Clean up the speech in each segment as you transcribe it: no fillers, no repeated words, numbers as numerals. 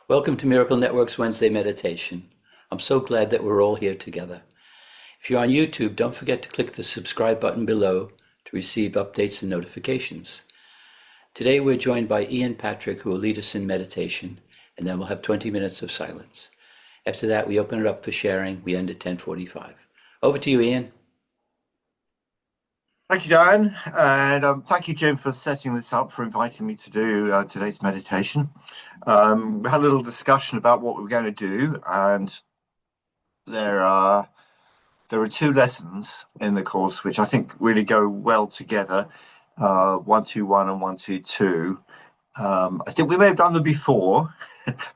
Welcome to Miracle Network's Wednesday meditation. I'm so glad that we're all here together. If you're on YouTube, don't forget to click the subscribe button below to receive updates and notifications. Today we're joined by Ian Patrick, who will lead us in meditation, and then we'll have 20 minutes of silence. After that, we open it up for sharing. We end at 10:45. Over to you, Ian. Thank you, Dan, and thank you, Jim, for setting this up, for inviting me to do today's meditation. We had a little discussion about what we were going to do, and there are two lessons in the course which I think really go well together. 121 and 122. I think we may have done them before,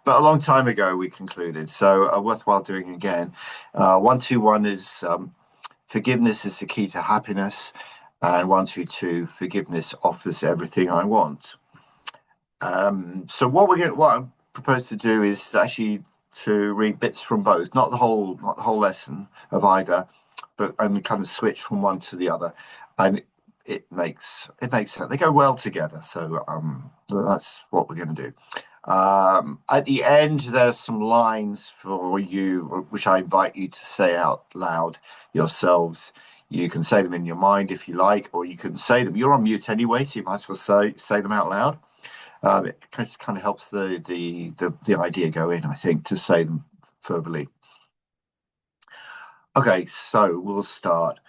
but a long time ago we concluded, so worthwhile doing again. 121 is forgiveness is the key to happiness. And 122, forgiveness offers everything I want. So what I propose to do is actually to read bits from both, not the whole lesson of either, but and kind of switch from one to the other, and it makes sense. They go well together. So that's what we're going to do. At the end, there's some lines for you, which I invite you to say out loud yourselves. You can say them in your mind if you like, or you can say them. You're on mute anyway, so you might as well say them out loud. It kind of helps the idea go in, I think, to say them verbally. Okay, so we'll start.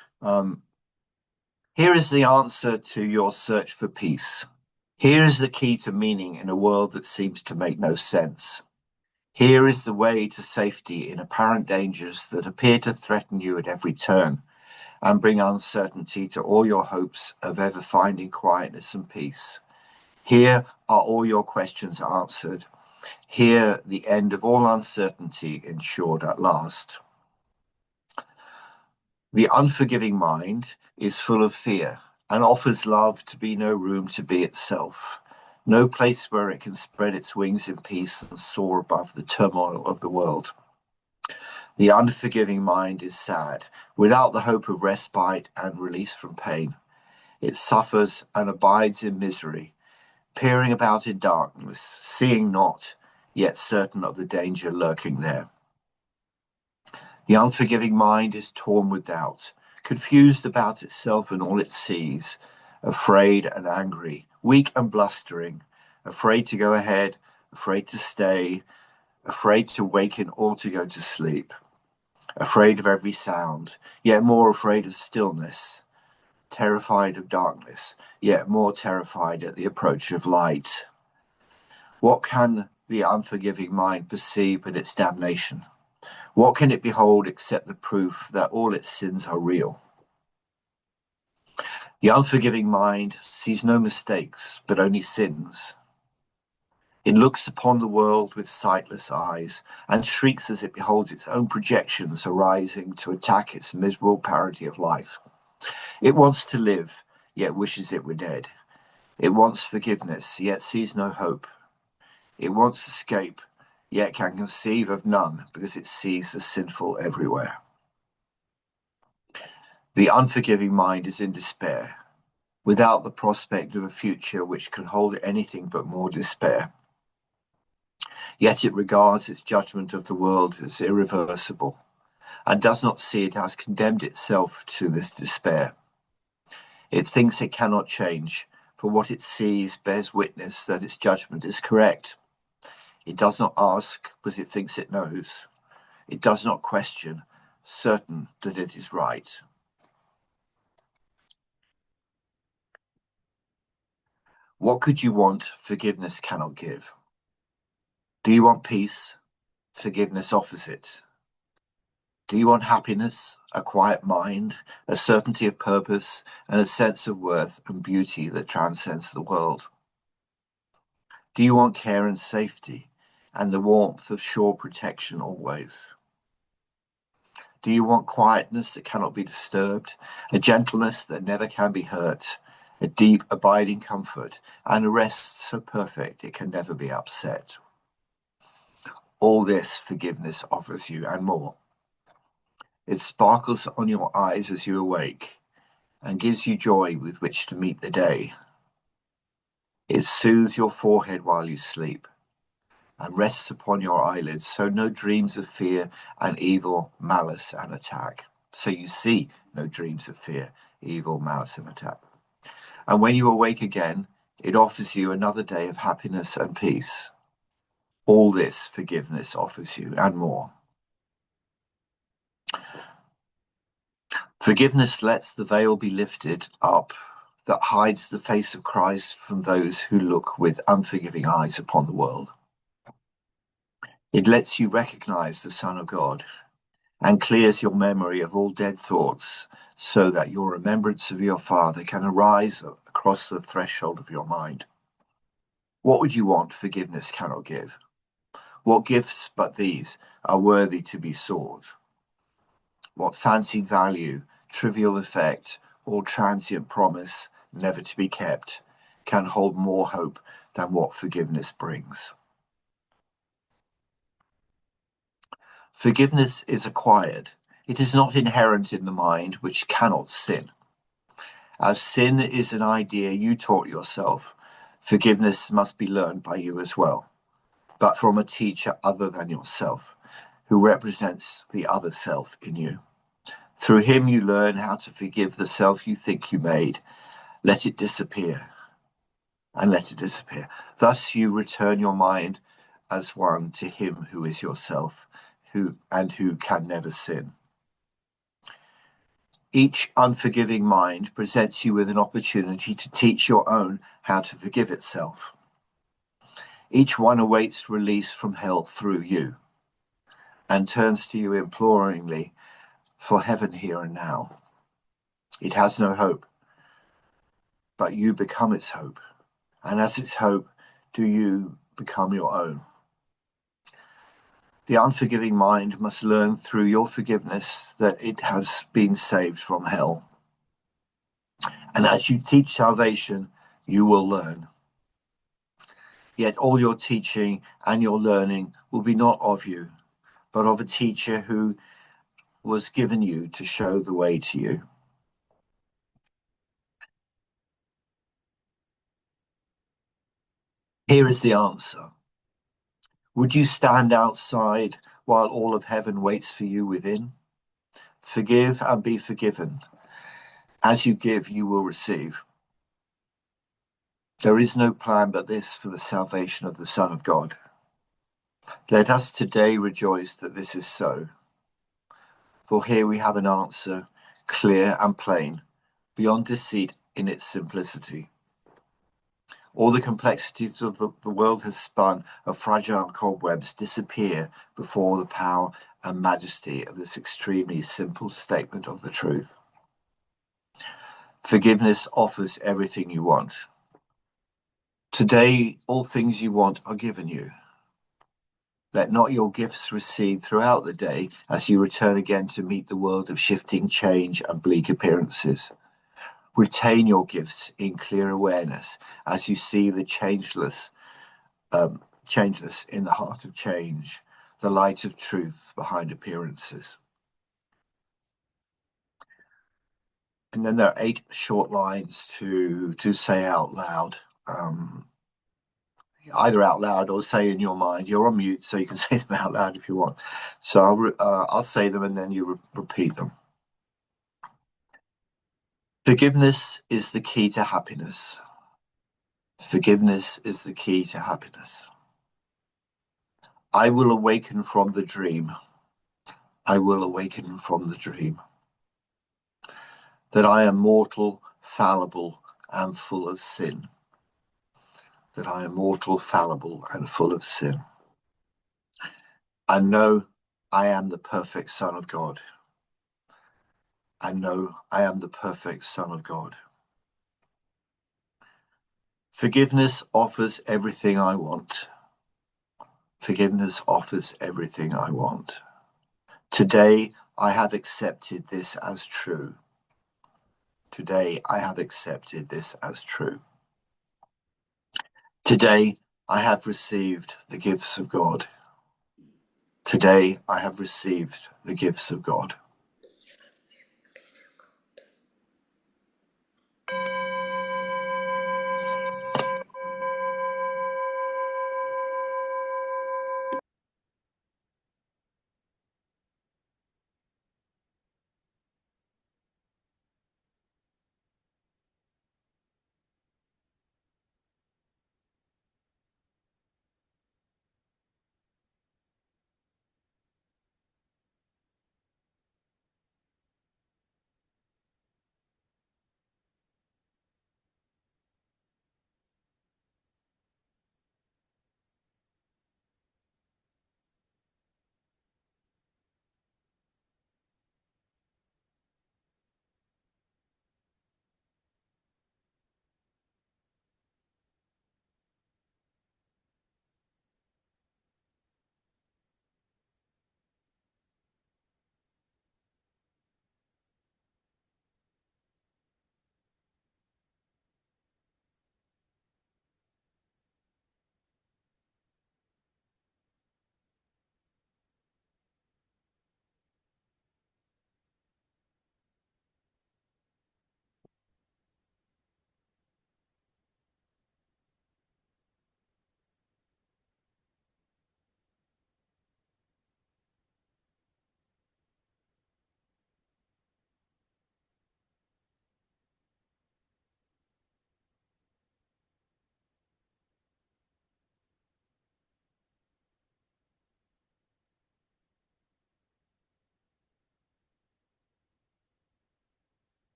Here is the answer to your search for peace. Here is the key to meaning in a world that seems to make no sense. Here is the way to safety in apparent dangers that appear to threaten you at every turn and bring uncertainty to all your hopes of ever finding quietness and peace. Here are all your questions answered. Here the end of all uncertainty ensured at last. The unforgiving mind is full of fear and offers love to be no room to be itself, no place where it can spread its wings in peace and soar above the turmoil of the world. The unforgiving mind is sad, without the hope of respite and release from pain. It suffers and abides in misery, peering about in darkness, seeing not, yet certain of the danger lurking there. The unforgiving mind is torn with doubt, confused about itself and all it sees, afraid and angry, weak and blustering, afraid to go ahead, afraid to stay, afraid to waken or to go to sleep. Afraid of every sound, yet more afraid of stillness, terrified of darkness, yet more terrified at the approach of light. What can the unforgiving mind perceive but its damnation? What can it behold except the proof that all its sins are real? The unforgiving mind sees no mistakes, but only sins. It looks upon the world with sightless eyes and shrieks as it beholds its own projections arising to attack its miserable parody of life. It wants to live, yet wishes it were dead. It wants forgiveness, yet sees no hope. It wants escape, yet can conceive of none because it sees the sinful everywhere. The unforgiving mind is in despair, without the prospect of a future which can hold anything but more despair. Yet it regards its judgment of the world as irreversible, and does not see it has condemned itself to this despair. It thinks it cannot change, for what it sees bears witness that its judgment is correct. It does not ask, because it thinks it knows. It does not question, certain that it is right. What could you want forgiveness cannot give? Do you want peace? Forgiveness offers it. Do you want happiness, a quiet mind, a certainty of purpose, and a sense of worth and beauty that transcends the world? Do you want care and safety, and the warmth of sure protection always? Do you want quietness that cannot be disturbed, a gentleness that never can be hurt, a deep abiding comfort, and a rest so perfect it can never be upset? All this forgiveness offers you and more. It sparkles on your eyes as you awake and gives you joy with which to meet the day. It soothes your forehead while you sleep, and rests upon your eyelids, so no dreams of fear and evil, malice and attack. So you see no dreams of fear, evil, malice and attack. And when you awake again, it offers you another day of happiness and peace. All this forgiveness offers you and more. Forgiveness lets the veil be lifted up that hides the face of Christ from those who look with unforgiving eyes upon the world. It lets you recognize the Son of God and clears your memory of all dead thoughts so that your remembrance of your Father can arise across the threshold of your mind. What would you want forgiveness cannot give? What gifts but these are worthy to be sought? What fancied value, trivial effect, or transient promise never to be kept can hold more hope than what forgiveness brings? Forgiveness is acquired. It is not inherent in the mind, which cannot sin. As sin is an idea you taught yourself, forgiveness must be learned by you as well, but from a teacher other than yourself, who represents the other self in you. Through him you learn how to forgive the self you think you made. Let it disappear, and let it disappear. Thus you return your mind as one to him who is yourself, who can never sin. Each unforgiving mind presents you with an opportunity to teach your own how to forgive itself. Each one awaits release from hell through you and turns to you imploringly for heaven here and now. It has no hope, but you become its hope. And as its hope, do you become your own. The unforgiving mind must learn through your forgiveness that it has been saved from hell. And as you teach salvation, you will learn. Yet all your teaching and your learning will be not of you, but of a teacher who was given you to show the way to you. Here is the answer. Would you stand outside while all of heaven waits for you within? Forgive and be forgiven. As you give, you will receive. There is no plan but this for the salvation of the Son of God. Let us today rejoice that this is so. For here we have an answer, clear and plain, beyond deceit in its simplicity. All the complexities of the world has spun of fragile cobwebs disappear before the power and majesty of this extremely simple statement of the truth. Forgiveness offers everything you want. Today, all things you want are given you. Let not your gifts recede throughout the day as you return again to meet the world of shifting change and bleak appearances. Retain your gifts in clear awareness as you see the changeless in the heart of change, the light of truth behind appearances. And then there are 8 short lines to say out loud. Either out loud or say in your mind. You're on mute, so you can say them out loud if you want. So I'll say them and then you repeat them. Forgiveness is the key to happiness. Forgiveness is the key to happiness. I will awaken from the dream. I will awaken from the dream. That I am mortal, fallible, and full of sin. That I am mortal, fallible, and full of sin. I know I am the perfect Son of God. I know I am the perfect Son of God. Forgiveness offers everything I want. Forgiveness offers everything I want. Today, I have accepted this as true. Today, I have accepted this as true. Today, I have received the gifts of God. Today, I have received the gifts of God.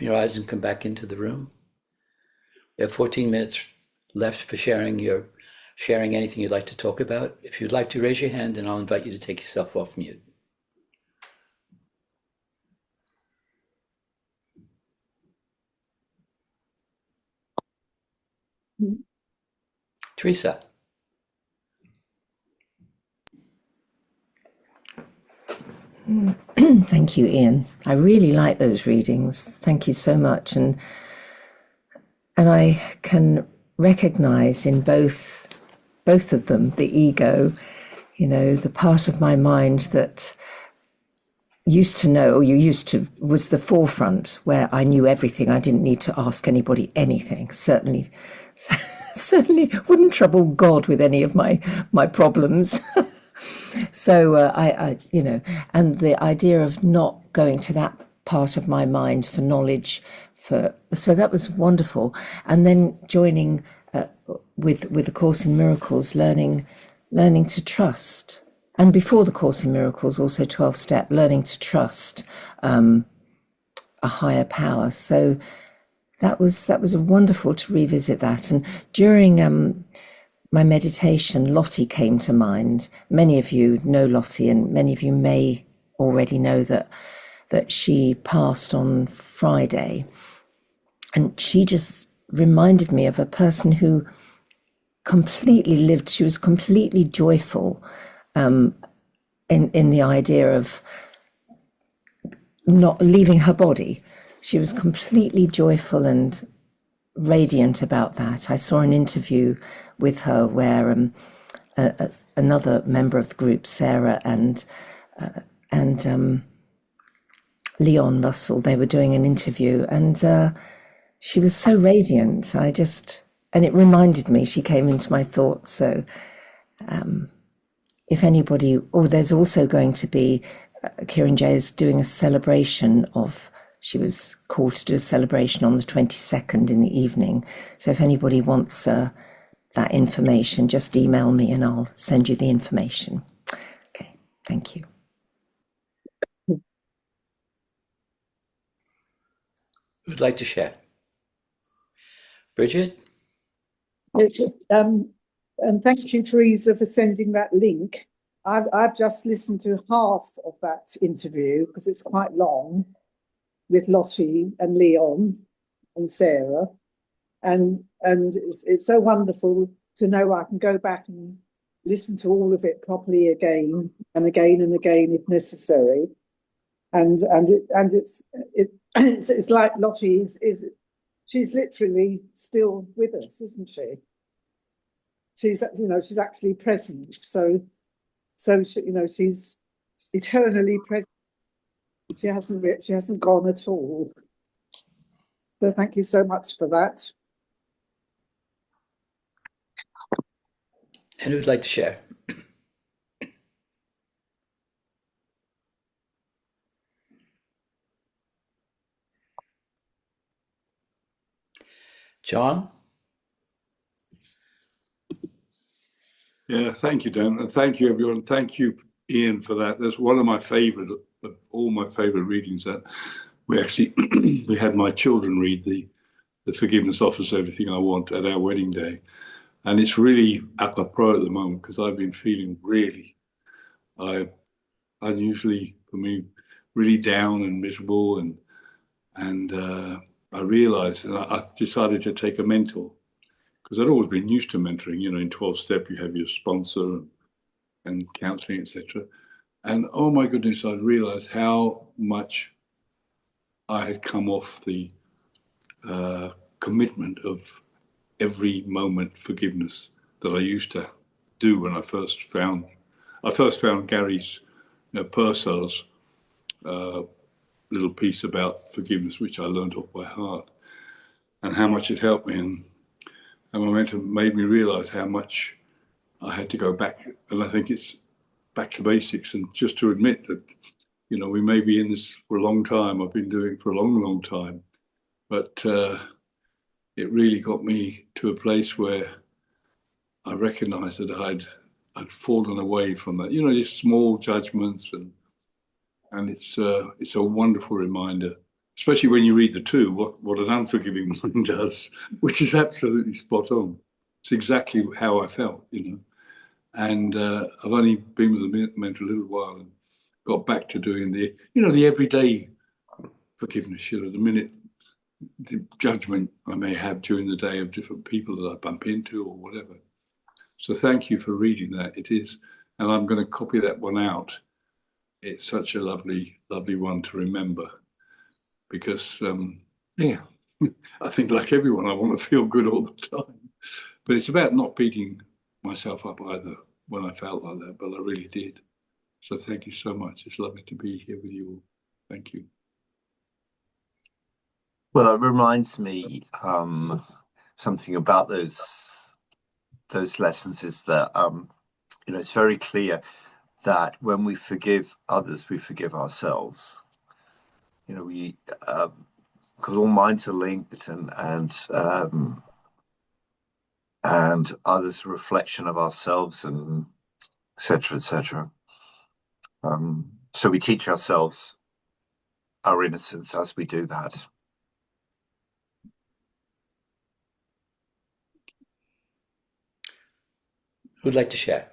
open your eyes and come back into the room. We have 14 minutes left for sharing anything you'd like to talk about. If you'd like to raise your hand, and I'll invite you to take yourself off mute. Teresa. Thank you, Ian. I really like those readings. Thank you so much. And I can recognize in both of them the ego, the part of my mind that used to know, was the forefront, where I knew everything. I didn't need to ask anybody anything. Certainly wouldn't trouble God with any of my problems. So and the idea of not going to that part of my mind for knowledge, so that was wonderful. And then joining with the Course in Miracles, learning to trust, and before the Course in Miracles, also 12-step, learning to trust a higher power. So that was wonderful to revisit that. And during my meditation, Lottie came to mind. Many of you know Lottie, and many of you may already know that she passed on Friday. And she just reminded me of a person who completely lived. She was completely joyful in the idea of not leaving her body. She was completely joyful and radiant about that. I saw an interview with her where another member of the group, Sarah, and Leon Russell, they were doing an interview, and she was so radiant. And it reminded me, she came into my thoughts. So if anybody, there's also going to be, Kieran J is doing a celebration she was called to do a celebration on the 22nd in the evening. So if anybody wants that information, just email me and I'll send you the information. Okay, thank you. Who'd like to share? Bridget? And thank you, Teresa, for sending that link. I've just listened to half of that interview because it's quite long, with Lottie and Leon and Sarah, and it's so wonderful to know I can go back and listen to all of it properly again and again and again if necessary, and it's like Lottie she's literally still with us, isn't she? She's actually present, so she's eternally present. She hasn't gone at all. So thank you so much for that. And who'd like to share? John? Yeah, thank you, Dan. And thank you, everyone. Thank you, Ian, for that. That's one of my favorite, of all my favorite readings, that we actually, we had my children read the Forgiveness Offers Everything I Want at our wedding day. And it's really apropos at the moment because I've been feeling really, unusually for me, really down and miserable. And I realized, and I've decided to take a mentor, because I'd always been used to mentoring. In 12-step, you have your sponsor and counseling, etc. And oh my goodness, I realized how much I had come off the commitment of every moment forgiveness that I used to do when I first found Gary's Purcell's little piece about forgiveness, which I learned off by heart, and how much it helped me. And momentum made me realize how much I had to go back. And I think it's back to basics, and just to admit that, we may be in this for a long time. I've been doing it for a long, long time, but it really got me to a place where I recognized that I'd fallen away from that, these small judgments, and it's a wonderful reminder especially when you read the two, what an unforgiving mind does, which is absolutely spot on. It's exactly how I felt, you know. And I've only been with the mentor a little while and got back to doing the, you know, the everyday forgiveness, you know, the judgment I may have during the day of different people that I bump into or whatever. So thank you for reading that. It is, and I'm going to copy that one out. It's such a lovely, lovely one to remember because, yeah, I think like everyone, I want to feel good all the time. But it's about not beating myself up either when I felt like that, but I really did. So thank you so much. It's lovely to be here with you all. Thank you. Well, that reminds me something about those lessons is that you know, it's very clear that when we forgive others, we forgive ourselves. You know, we because all minds are linked, and others a reflection of ourselves, and etc. etc. So we teach ourselves our innocence as we do that. Who'd like to share?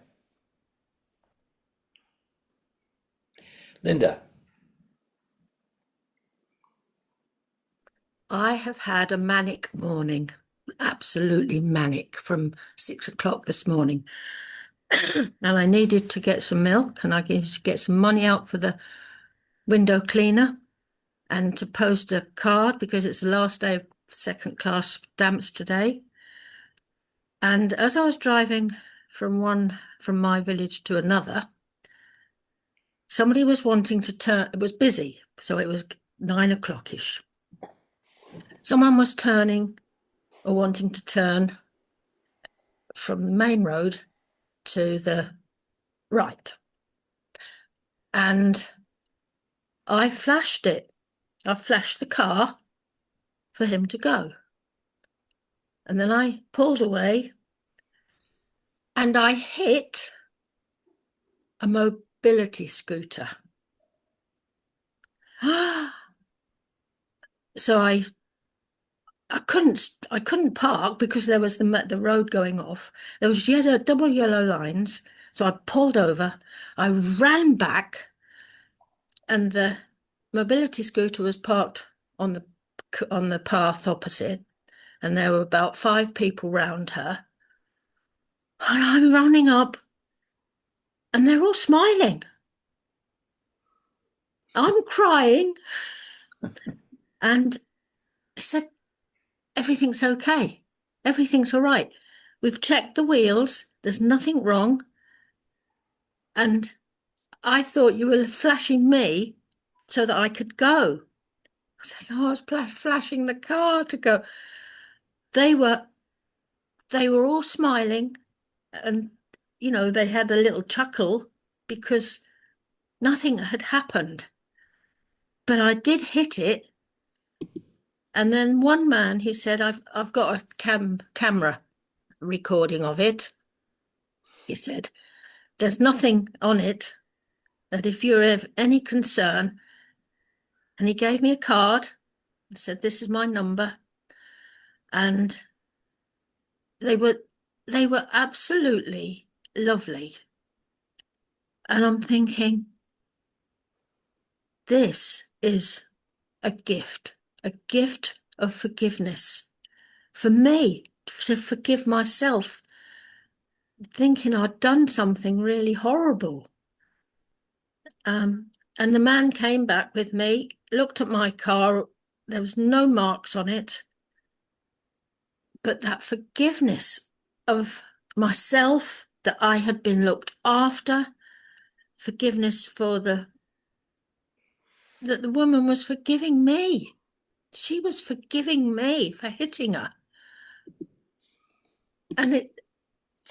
Linda. I have had a manic morning, absolutely manic from 6 o'clock this morning. And I needed to get some milk and I needed to get some money out for the window cleaner and to post a card because it's the last day of second class stamps today. And as I was driving from my village to another, somebody was wanting to turn, it was busy, so it was 9 o'clock-ish. Someone was turning or wanting to turn from the main road to the right. And I flashed it. I flashed the car for him to go. And then I pulled away and I hit a mobility scooter. So I couldn't park because there was the road going off. There was yet a double yellow lines. So I pulled over. I ran back and the mobility scooter was parked on the path opposite. And there were about 5 people round her. And I'm running up and they're all smiling. I'm crying. And I said, everything's okay. Everything's all right. We've checked the wheels. There's nothing wrong. And I thought you were flashing me so that I could go. I said, oh, I was flashing the car to go. They were all smiling and, you know, they had a little chuckle because nothing had happened. But I did hit it. And then one man, he said, I've got a camera recording of it. He said, there's nothing on it, that if you're of any concern, and he gave me a card and said, this is my number. And they were absolutely lovely. And I'm thinking, this is a gift of forgiveness for me, to forgive myself, thinking I'd done something really horrible. And the man came back with me, looked at my car. There was no marks on it. But that forgiveness of myself, that I had been looked after, forgiveness for that the woman was forgiving me. She was forgiving me for hitting her. And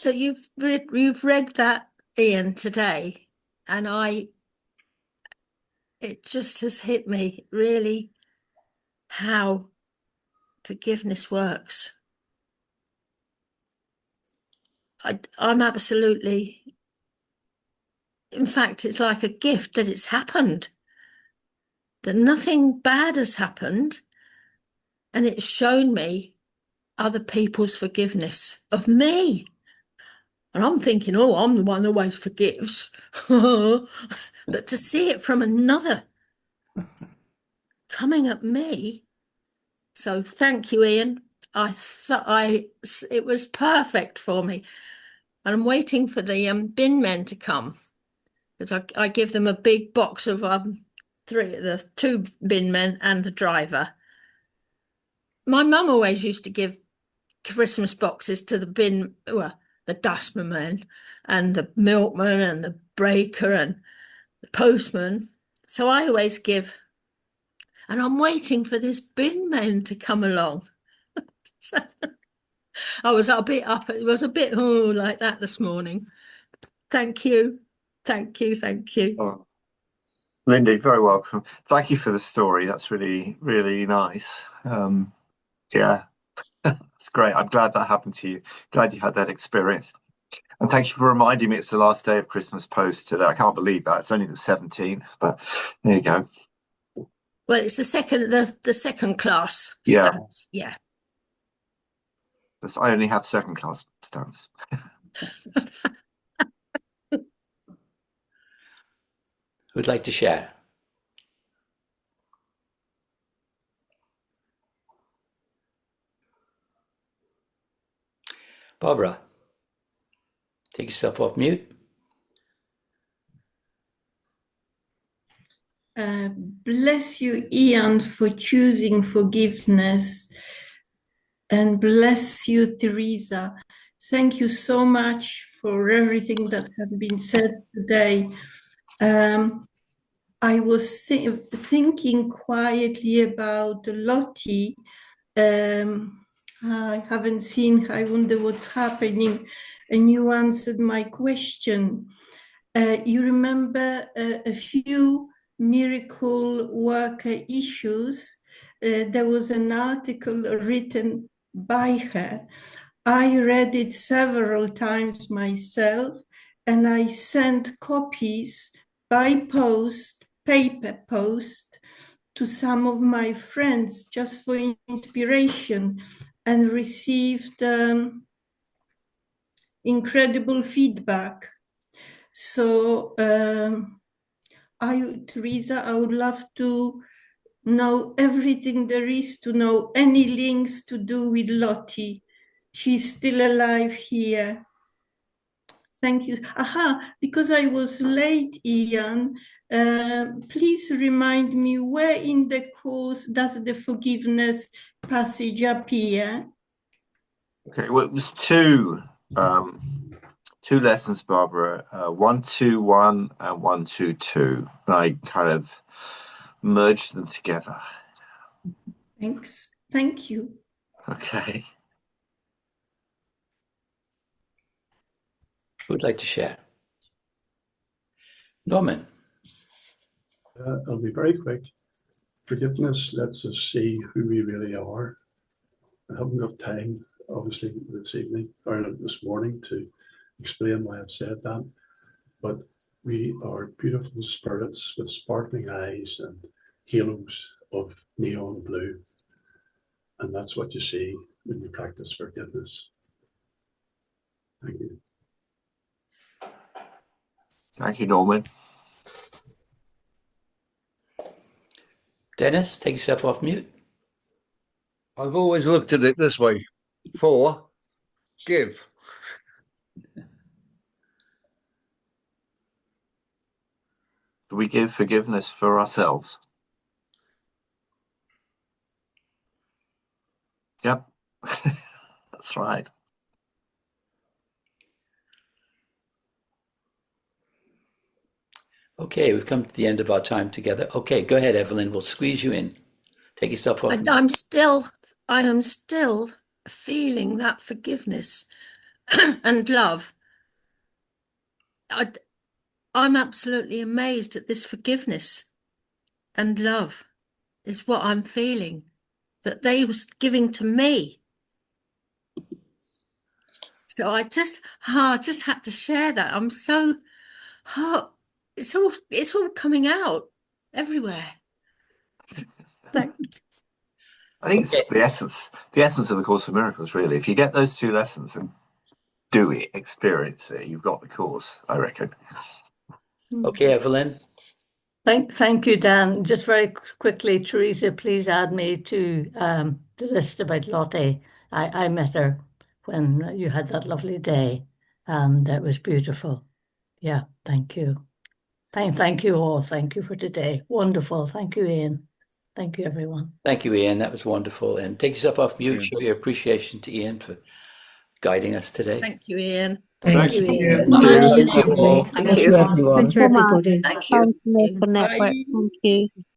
that you've read that, Ian, today, and it just has hit me really how forgiveness works. I'm absolutely, in fact, it's like a gift that it's happened. that nothing bad has happened, and it's shown me other people's forgiveness of me. And I'm thinking, oh, I'm the one who always forgives. But to see it from another coming at me. So thank you, Ian. I thought it was perfect for me. And I'm waiting for the bin men to come, because I give them a big box of the two bin men and the driver. My mum always used to give Christmas boxes to the dustman men and the milkman and the breaker and the postman. So I always give, and I'm waiting for this bin men to come along. So I was a bit up. It was a bit like that this morning. Thank you. Thank you. Thank you. Oh, Linda, you're very welcome. Thank you for the story. That's really, really nice. Yeah, it's great. I'm glad that happened to you. Glad you had that experience. And thank you for reminding me it's the last day of Christmas Post today. I can't believe that. It's only the 17th, but there you go. Well, it's the second class Yeah. stamps. Yeah. I only have second class stamps. Who'd like to share? Barbara, take yourself off mute. Bless you, Ian, for choosing forgiveness. And bless you, Teresa. Thank you so much for everything that has been said today. I was thinking quietly about Lottie. I haven't seen her. I wonder what's happening. And you answered my question. You remember a few miracle worker issues. There was an article written by her. I read it several times myself, and I sent copies by post, paper post, to some of my friends just for inspiration, and received incredible feedback. So, Teresa, I would love to know everything there is to know, any links to do with Lottie. She's still alive here. Thank you. Because I was late, Ian, please remind me where in the course does the forgiveness passage appear? Okay, well, it was two lessons, Barbara, 121 and 122. I kind of merged them together. Thanks. Thank you. Okay. Who'd like to share? Norman. I'll be very quick. Forgiveness lets us see who we really are. I haven't got time, obviously, this evening or this morning to explain why I've said that, but we are beautiful spirits with sparkling eyes and halos of neon blue. And that's what you see when you practice forgiveness. Thank you. Thank you, Norman. Dennis, take yourself off mute. I've always looked at it this way. Give. Do we give forgiveness for ourselves? Yep. That's right. Okay, we've come to the end of our time together. Okay, go ahead, Evelyn. We'll squeeze you in. Take yourself off mute. I am still feeling that forgiveness and love. I'm absolutely amazed at this forgiveness and love is what I'm feeling that they was giving to me. So I just had to share that. I'm so, it's all coming out everywhere. Thanks. I think it's the essence of the Course of Miracles, really. If you get those two lessons and do it, experience it, you've got the course, I reckon. Okay, Evelyn. Thank you, Dan. Just very quickly, Teresa, please add me to the list about Lottie. I met her when you had that lovely day, and it was beautiful. Yeah, thank you. Thank you all. Thank you for today. Wonderful. Thank you, Ian. Thank you, everyone. Thank you, Ian. That was wonderful. And take yourself off mute. Yeah. Show your appreciation to Ian for guiding us today. Thank you, Ian. Thank Thanks, you, Ian. Ian. Thank Thank you, everyone. Thank you, everybody. Thank you. Thank you. Network. Thank you.